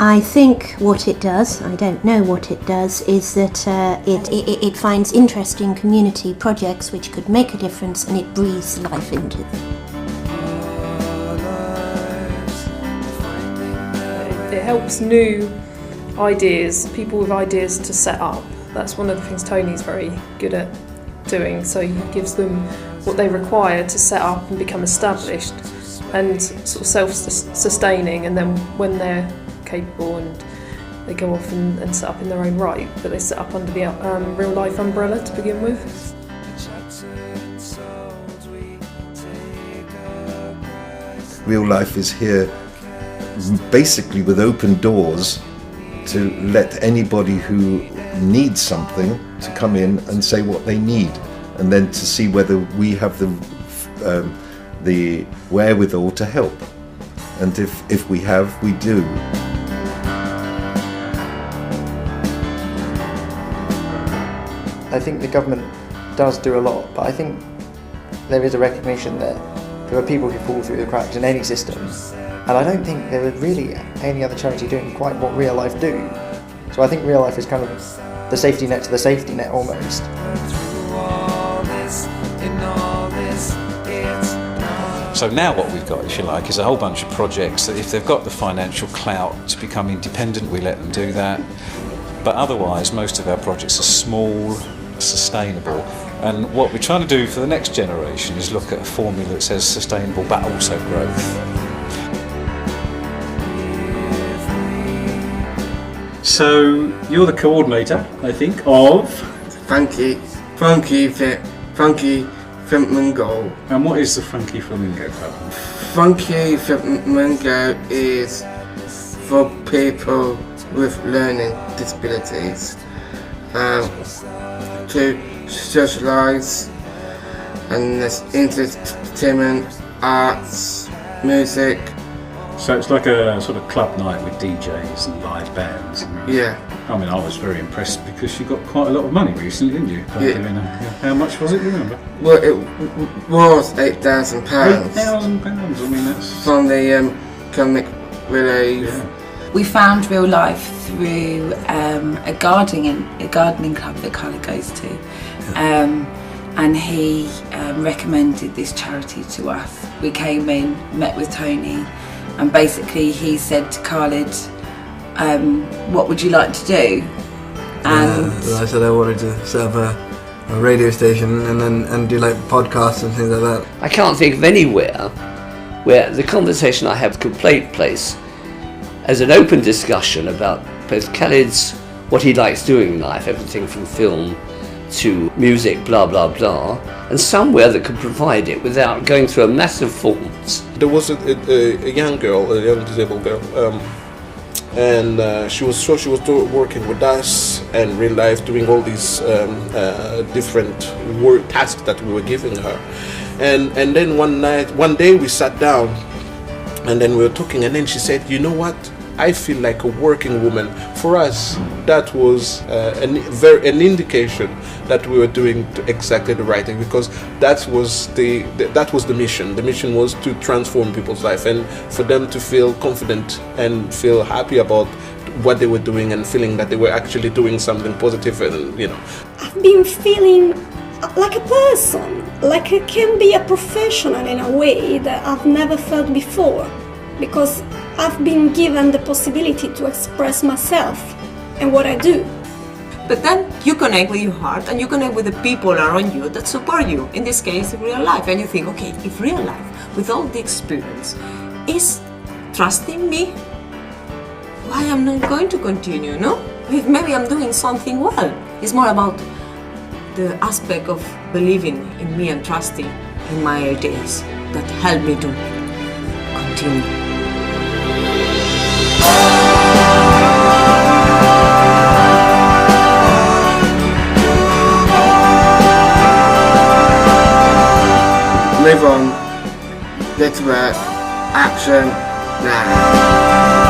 I think what it does, I don't know what it does, is that it finds interesting community projects which could make a difference, and it breathes life into them. It helps new ideas, people with ideas to set up. That's one of the things Tony's very good at doing. So he gives them what they require to set up and become established and sort of self-sustaining, and then when they're capable and they go off and set up in their own right, but they set up under the Realife umbrella to begin with. Realife is here basically with open doors to let anybody who needs something to come in and say what they need, and then to see whether we have the wherewithal to help. And if we have, we do. I think the government does do a lot, but I think there is a recognition that there are people who fall through the cracks in any system, and I don't think there are really any other charity doing quite what Realife do. So I think Realife is kind of the safety net to the safety net almost. So now what we've got, if you like, is a whole bunch of projects that if they've got the financial clout to become independent, we let them do that. But otherwise, most of our projects are small, sustainable. And what we're trying to do for the next generation is look at a formula that says sustainable but also growth. So you're the coordinator, I think, of Funky Flamingo. And what is the Funky Flamingo Club? Funky Flamingo is for people with learning disabilities to socialise, and there's entertainment, arts, music. So it's like a sort of club night with DJs and live bands. Yeah. I mean, I was very impressed because you got quite a lot of money recently, didn't you? Yeah. How much was it, you remember? Well, it was £8,000. £8,000, I mean, that's... From the Comic Relief. Yeah. We found Realife through a gardening club that Carla goes to, and he recommended this charity to us. We came in, met with Tony, and basically he said to Khalid, what would you like to do? And I said I wanted to set up a radio station and do like podcasts and things like that. I can't think of anywhere where the conversation I have could take place as an open discussion about both Khalid's, what he likes doing in life, everything from film to music, blah blah blah, and somewhere that could provide it without going through a massive forms. There was a young girl, a young disabled girl, and she was working with us and Real Life, doing all these different work tasks that we were giving her, and then one day we sat down, and then we were talking, and then she said, you know what, I feel like a working woman. For us, that was an indication that we were doing exactly the right thing, because that was the mission. The mission was to transform people's life and for them to feel confident and feel happy about what they were doing and feeling that they were actually doing something positive. And I've been feeling like a person, like I can be a professional in a way that I've never felt before, because I've been given the possibility to express myself and what I do. But then you connect with your heart and you connect with the people around you that support you, in this case Realife, and you think, okay, if Realife, with all the experience, is trusting me, why am I not going to continue, no? Maybe I'm doing something well. It's more about the aspect of believing in me and trusting in my ideas that help me to continue. Live on, get to work, action, now.